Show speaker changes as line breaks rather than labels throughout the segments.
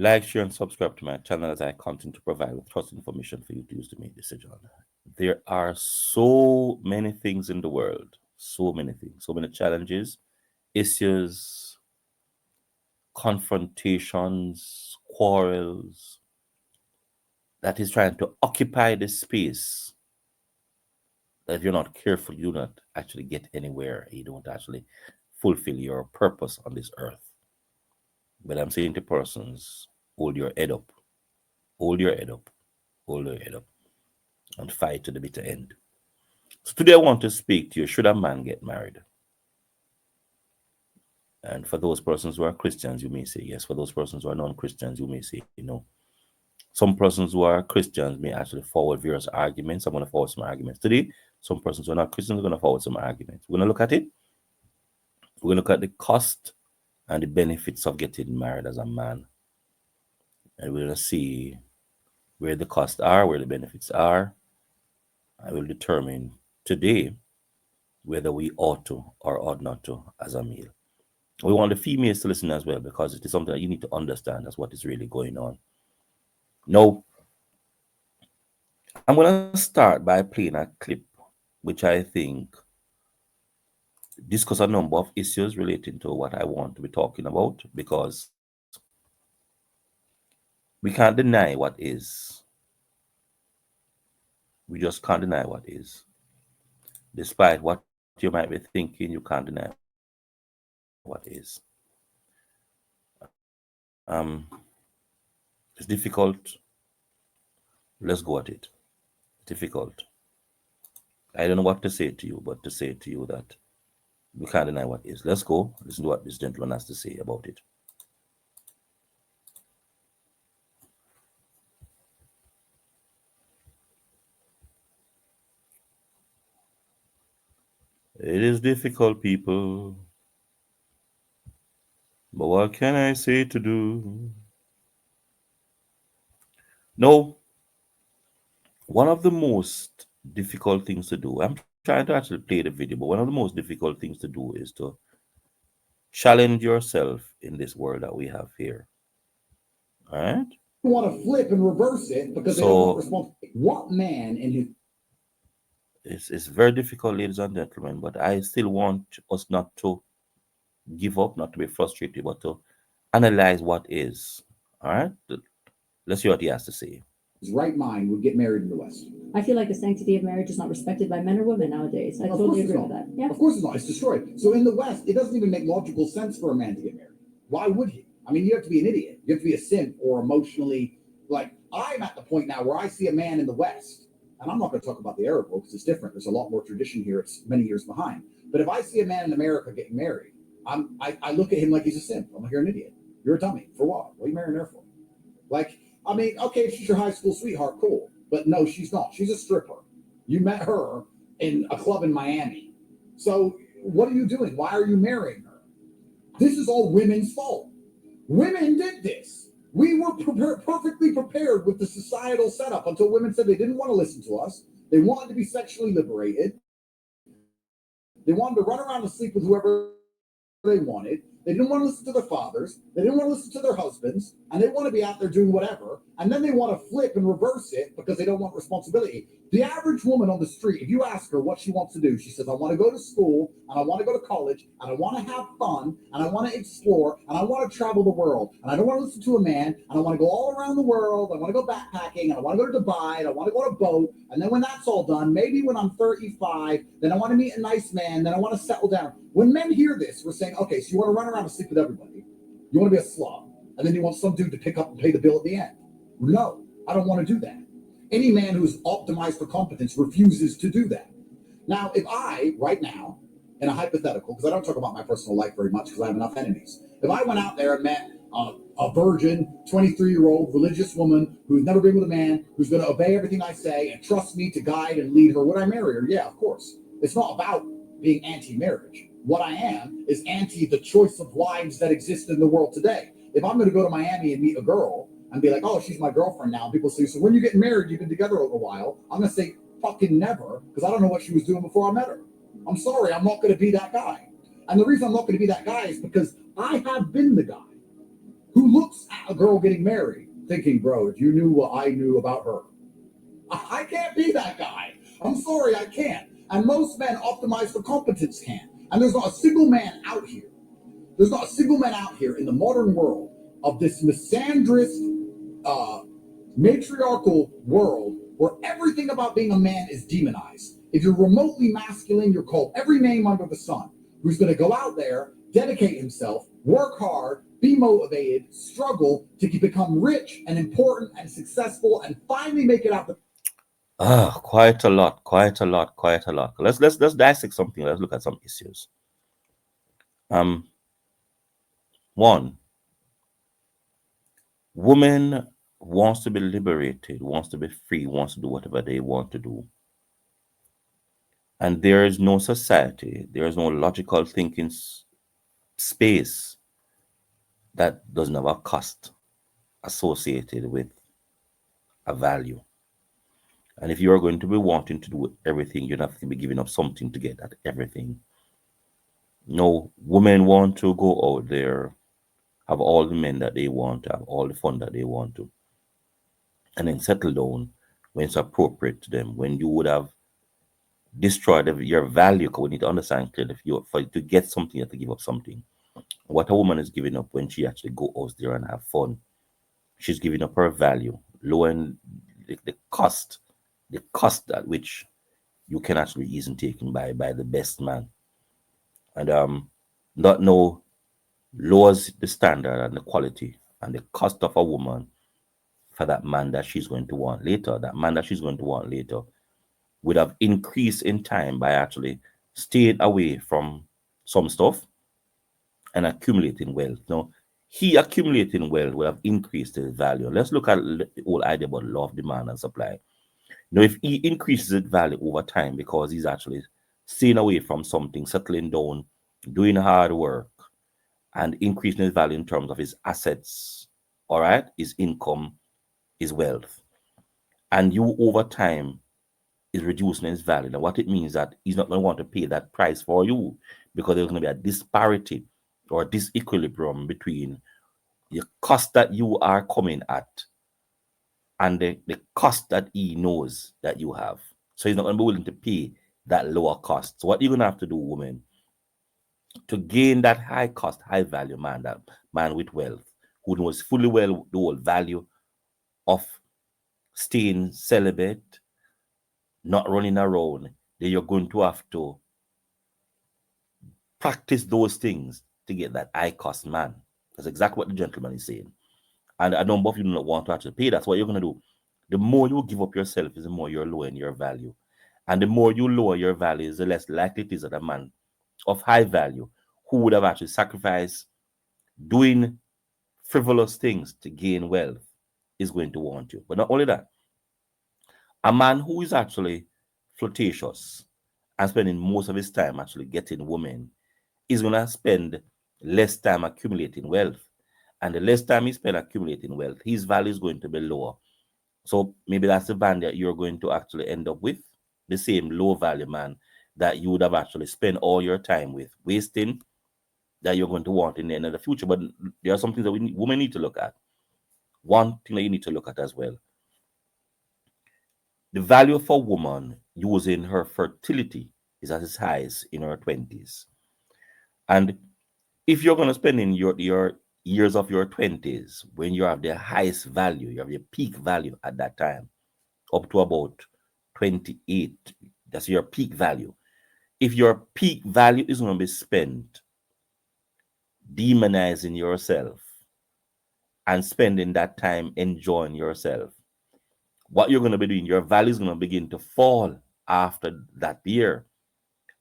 Like, share, and subscribe to my channel as I continue to provide with trusted information for you to use to make decisions. There are so many things in the world, so many things, so many challenges, issues, confrontations, quarrels that is trying to occupy this space that if you're not careful, you do not actually get anywhere. You don't actually fulfill your purpose on this earth. But I'm saying to persons, hold your head up, hold your head up, hold your head up, and fight to the bitter end. So today I want to speak to you, should a man get married? And for those persons who are Christians, you may say yes. For those persons who are non-Christians, you may say no. Some persons who are Christians may actually forward various arguments. I'm going to forward some arguments today. Some persons who are not Christians are going to forward some arguments. We're going to look at it. We're going to look at the cost and the benefits of getting married as a man. And we're going to see where the costs are, where the benefits are. I will determine today whether we ought to or ought not to as a male. We want the females to listen as well because it is something that you need to understand as what is really going on. Now, I'm going to start by playing a clip which I think discuss a number of issues relating to what I want to be talking about because we can't deny what is. We just can't deny what is. Despite what you might be thinking, you can't deny what is. It's difficult. Let's go at it. Difficult. I don't know what to say to you, but to say to you that we can't deny what is. Let's go. Listen to what this gentleman has to say about it. It is difficult, people. But what can I say to do? No, one of the most difficult things to do, I'm trying to actually play the video, but one of the most difficult things to do is to challenge yourself in this world that we have here. All right?
You want to flip and reverse it because they don't want responsibility. What man in his
it's very difficult, ladies and gentlemen, but I still want us not to give up, not to be frustrated, but to analyze what is. All right? Let's see what he has to say.
right mind would get married in the West?
I feel like the sanctity of marriage is not respected by men or women nowadays. I totally agree with that. Yeah.
Of course it's not. It's destroyed. So in the West, it doesn't even make logical sense for a man to get married. Why would he? I mean, you have to be an idiot. You have to be a simp or emotionally, like, I'm at the point now where I see a man in the West, and I'm not going to talk about the Arab world because it's different. There's a lot more tradition here. It's many years behind. But if I see a man in America getting married, I look at him like he's a simp. I'm like, you're an idiot. You're a dummy. For what? What are you marrying her for? Like, I mean, okay, if she's your high school sweetheart, cool. But no, she's not. She's a stripper. You met her in a club in Miami. So what are you doing? Why are you marrying her? This is all women's fault. Women did this. We were perfectly prepared with the societal setup until women said they didn't want to listen to us. They wanted to be sexually liberated. They wanted to run around and sleep with whoever they wanted. They didn't want to listen to their fathers. They didn't want to listen to their husbands. And they want to be out there doing whatever. And then they want to flip and reverse it because they don't want responsibility. The average woman on the street, if you ask her what she wants to do, she says, I want to go to school, and I want to go to college, and I want to have fun, and I want to explore, and I want to travel the world. And I don't want to listen to a man, and I want to go all around the world. I want to go backpacking, and I want to go to Dubai, and I want to go on a boat. And then when that's all done, maybe when I'm 35, then I want to meet a nice man, then I want to settle down. When men hear this, we're saying, okay, so you want to run around and sleep with everybody. You want to be a slob. And then you want some dude to pick up and pay the bill at the end. No, I don't want to do that. Any man who's optimized for competence refuses to do that. Now, if I, right now, in a hypothetical, because I don't talk about my personal life very much because I have enough enemies. If I went out there and met a virgin, 23-year-old religious woman who's never been with a man, who's going to obey everything I say and trust me to guide and lead her, would I marry her? Yeah, of course. It's not about being anti-marriage. What I am is anti the choice of wives that exist in the world today. If I'm going to go to Miami and meet a girl and be like, oh, she's my girlfriend now, and people say, so when you get married, you've been together a while, I'm going to say fucking never, because I don't know what she was doing before I met her. I'm sorry, I'm not going to be that guy. And the reason I'm not going to be that guy is because I have been the guy. who looks at a girl getting married thinking, bro, if you knew what I knew about her, I can't be that guy. I'm sorry, I can't. And most men optimize for competence can. And there's not a single man out here. There's not a single man out here in the modern world of this misandrist, matriarchal world where everything about being a man is demonized. If you're remotely masculine, you're called every name under the sun. Who's going to go out there, dedicate himself, work hard, be motivated, struggle to become rich and important and successful, and finally make it out the
Quite a lot, quite a lot, quite a lot. Let's dissect something. Let's look at some issues. One, woman wants to be liberated, wants to be free, wants to do whatever they want to do. And there is no society, there is no logical thinking space that doesn't have a cost associated with a value. And if you are going to be wanting to do everything, you have to be giving up something to get that everything. No, women want to go out there, have all the men that they want, have all the fun that they want to, and then settle down when it's appropriate to them. When you would have destroyed your value, because we need to understand clearly, for you to get something, you have to give up something. What a woman is giving up when she actually go out there and have fun, she's giving up her value, lowering the cost at which you can actually be easily taken by the best man. And not know lowers the standard and the quality and the cost of a woman for that man that she's going to want later. That man that she's going to want later would have increased in time by actually staying away from some stuff and accumulating wealth. Now, he accumulating wealth will have increased his value. Let's look at the whole idea about law of demand and supply. Now, if he increases its value over time because he's actually staying away from something, settling down, doing hard work, and increasing his value in terms of his assets, all right, his income, his wealth, and you over time is reducing his value. Now, what it means that he's not going to want to pay that price for you because there's going to be a disparity or disequilibrium between the cost that you are coming at and the cost that he knows that you have. So he's not going to be willing to pay that lower cost. So what you're going to have to do, woman, to gain that high cost, high value man, that man with wealth, who knows fully well the whole value of staying celibate, not running around, then you're going to have to practice those things to get that high cost man. That's exactly what the gentleman is saying. And a number of you do not want to actually pay. That's what you're going to do. The more you give up yourself is the more you're lowering your value. And the more you lower your value is the less likely it is that a man of high value who would have actually sacrificed doing frivolous things to gain wealth is going to want you. But not only that, a man who is actually flirtatious and spending most of his time actually getting women is going to spend less time accumulating wealth. And the less time he spends accumulating wealth, his value is going to be lower. So maybe that's the band that you're going to actually end up with, the same low value man that you would have actually spent all your time with, wasting, that you're going to want in the end of the future. But there are some things that women need to look at. One thing that you need to look at as well, the value of a woman using her fertility is at its highest in her 20s. And if you're going to spend in your years of your 20s when you have the highest value, you have your peak value at that time, up to about 28, that's your peak value. If your peak value is going to be spent demonizing yourself and spending that time enjoying yourself, what you're going to be doing, your value is going to begin to fall after that year,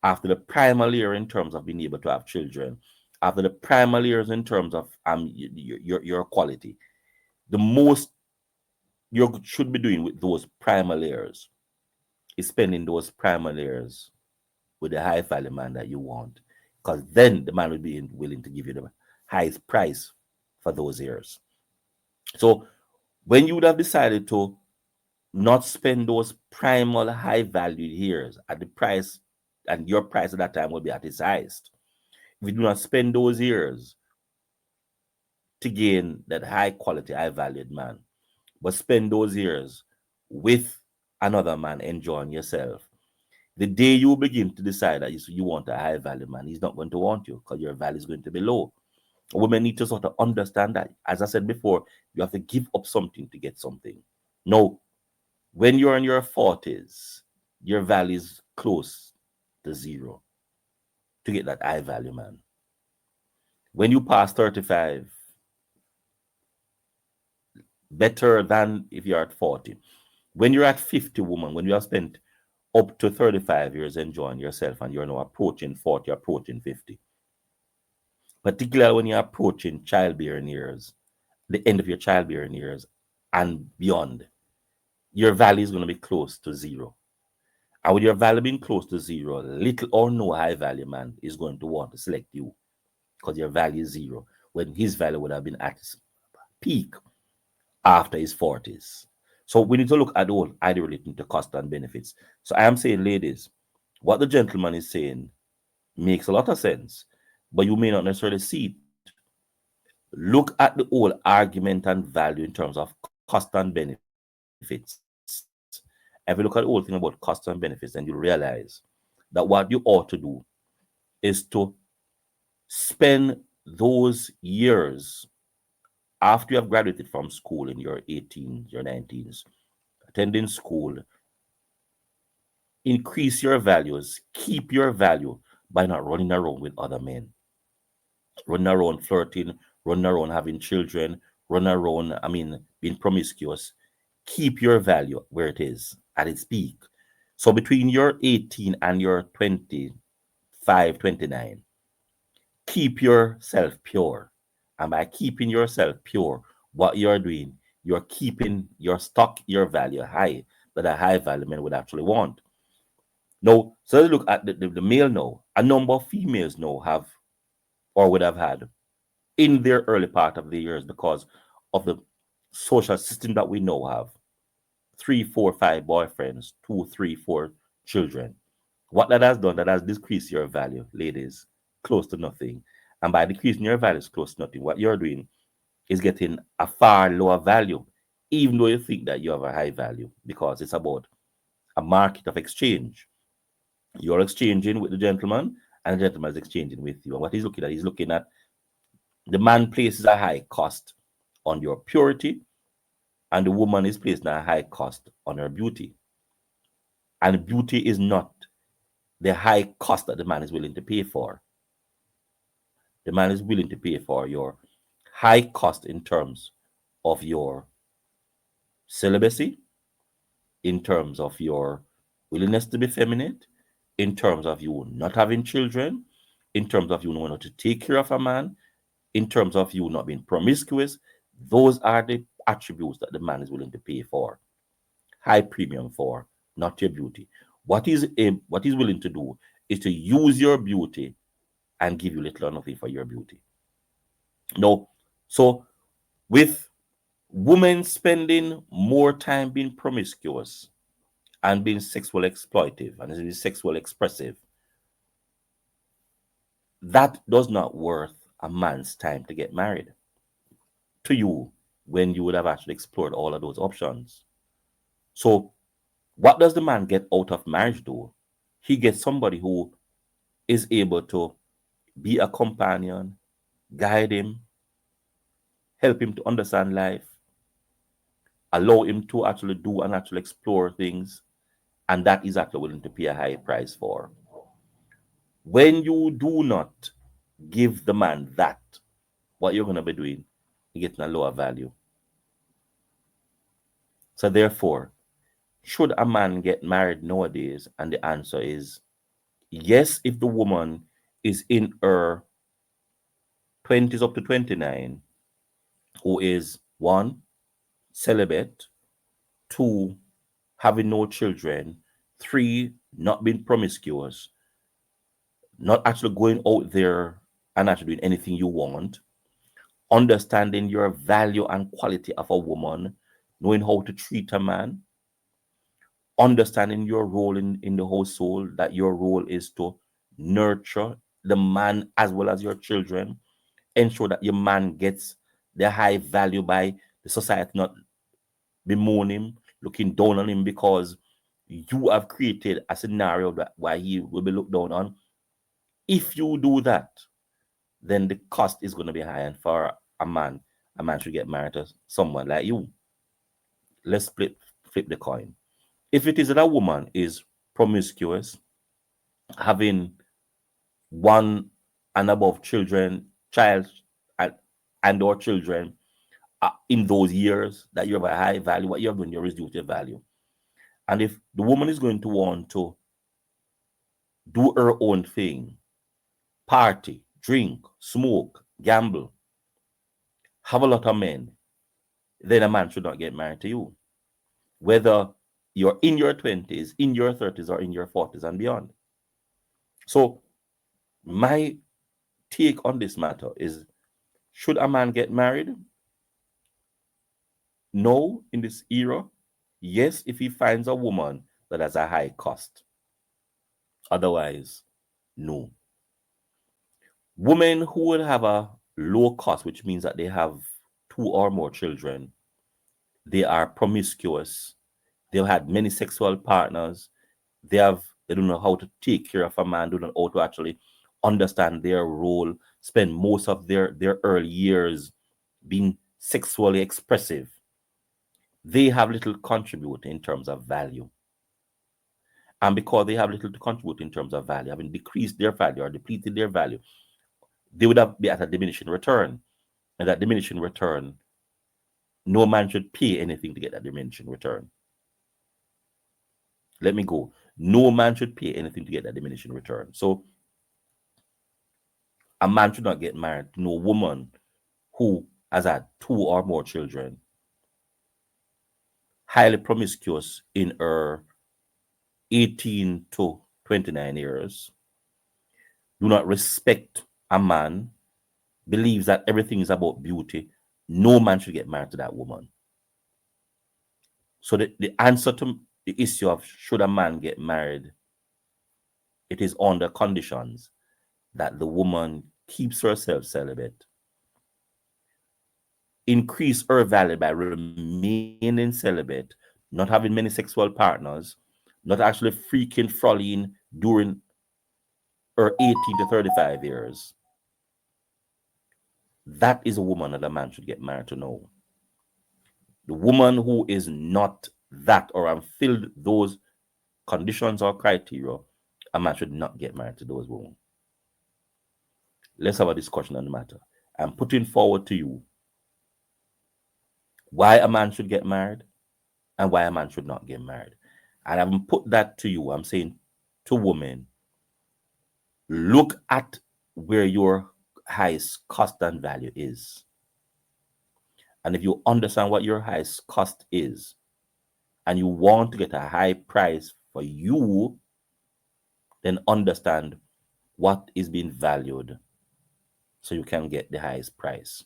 after the primal year in terms of being able to have children, after the primal years in terms of your quality. The most you should be doing with those primal years is spending those primal years with the high value man that you want, because then the man will be willing to give you the highest price for those years. So when you would have decided to not spend those primal high valued years at the price, and your price at that time will be at its highest. If you do not spend those years to gain that high quality, high valued man, but spend those years with another man enjoying yourself. The day you begin to decide that you want a high value man, he's not going to want you because your value is going to be low. Women need to sort of understand that. As I said before, you have to give up something to get something. No, when you're in your 40s, your value is close to zero to get that high value man. When you pass 35, better than if you're at 40. When you're at 50, woman, when you have spent up to 35 years enjoying yourself and you're now approaching 40, approaching 50, particularly when you're approaching childbearing years, the end of your childbearing years and beyond, your value is going to be close to zero. And with your value being close to zero, little or no high value man is going to want to select you because your value is zero when his value would have been at its peak after his 40s. So we need to look at the whole idea relating to cost and benefits. So I am saying, ladies, what the gentleman is saying makes a lot of sense, but you may not necessarily see it. Look at the whole argument and value in terms of cost and benefits. If you look at the whole thing about cost and benefits, then you realize that what you ought to do is to spend those years after you have graduated from school in your 18s, your 19s, attending school, increase your values, keep your value by not running around with other men, running around flirting, running around having children, running around, being promiscuous. Keep your value where it is at its peak. So between your 18 and your 25, 29, keep yourself pure. And by keeping yourself pure, what you're doing, you're keeping your stock, your value high, that a high value man would actually want. Now, so let's look at the male now. A number of females now have or would have had in their early part of the years because of the social system that we now have. 3, 4, 5 boyfriends, 2, 3, 4 children. What that has done, that has decreased your value, ladies, close to nothing. And by decreasing your values close to nothing, what you're doing is getting a far lower value, even though you think that you have a high value, because it's about a market of exchange. You're exchanging with the gentleman, and the gentleman is exchanging with you. And what he's looking at the man places a high cost on your purity, and the woman is placing a high cost on her beauty. And beauty is not the high cost that the man is willing to pay for. The man is willing to pay for your high cost in terms of your celibacy, in terms of your willingness to be feminine, in terms of you not having children, in terms of you knowing to take care of a man, in terms of you not being promiscuous. Those are the attributes that the man is willing to pay for, high premium for, not your beauty. What he's willing to do is to use your beauty and give you little or nothing for your beauty. No, so with women spending more time being promiscuous and being sexual exploitive and being sexual expressive, that does not worth a man's time to get married to you when you would have actually explored all of those options. So what does the man get out of marriage though? He gets somebody who is able to be a companion, guide him, help him to understand life, allow him to actually do and actually explore things, and that is actually willing to pay a high price for. When you do not give the man that, what you're going to be doing, you're getting a lower value. So therefore, should a man get married nowadays? And the answer is yes, if the woman is in her 20s up to 29, who is 1, celibate, 2, having no children, 3, not being promiscuous, not actually going out there and actually doing anything you want, understanding your value and quality of a woman, knowing how to treat a man, understanding your role in the household, that your role is to nurture the man as well as your children, ensure that your man gets their high value by the society not bemoaning him, looking down on him because you have created a scenario that why he will be looked down on. If you do that, then the cost is going to be high. And for a man should get married to someone like you. Let's flip the coin. If it is that a woman is promiscuous, having one and above child and or children in those years that you have a high value, what you have done, you reduce your value. And if the woman is going to want to do her own thing, party, drink, smoke, gamble, have a lot of men, then a man should not get married to you. Whether you're in your 20s, in your 30s, or in your 40s and beyond. So my take on this matter is, should a man get married? No, in this era. Yes, if he finds a woman that has a high cost. Otherwise, no. Women who would have a low cost, which means that they have 2 or more children, they are promiscuous, they've had many sexual partners, they don't know how to take care of a man, don't know how to actually understand their role, spend most of their early years being sexually expressive. They have little to contribute in terms of value. And because they have little to contribute in terms of value, having decreased their value or depleted their value, they would have be at a diminishing return. And that diminishing return, no man should pay anything to get that diminishing return. Let me go. No man should pay anything to get that diminishing return. So a man should not get married to no woman who has had 2 or more children, highly promiscuous in her 18 to 29 years, do not respect a man, believes that everything is about beauty. No man should get married to that woman. So the answer to the issue of should a man get married, it is under conditions that the woman keeps herself celibate, increase her value by remaining celibate, not having many sexual partners, not actually freaking frolic during her 18 to 35 years. That is a woman that a man should get married to now. The woman who is not that or have filled those conditions or criteria, a man should not get married to those women. Let's have a discussion on the matter. I'm putting forward to you why a man should get married and why a man should not get married. And I haven't put that to you. I'm saying to women, look at where your highest cost and value is. And if you understand what your highest cost is, and you want to get a high price for you, then understand what is being valued so you can get the highest price.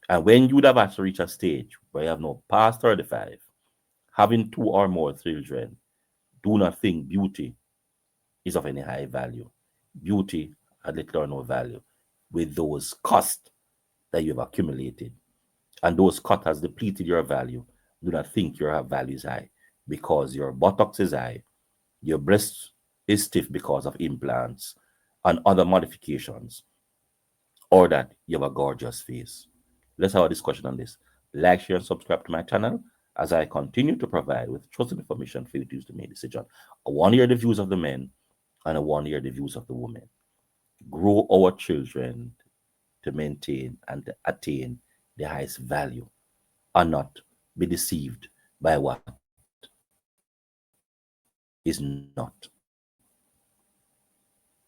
And when you would have actually reached a stage where you have no past 35, having 2 or more children, do not think beauty is of any high value. Beauty had little or no value with those costs that you have accumulated. And those costs has depleted your value. Do not think your value is high because your buttocks is high, your breast is stiff because of implants and other modifications, or that you have a gorgeous face. Let's have a discussion on this. Like, share, and subscribe to my channel as I continue to provide with trusted information for you to use to make a decision. I want to hear the views of the men and I want to hear the views of the women. Grow our children to maintain and to attain the highest value and not be deceived by what is not.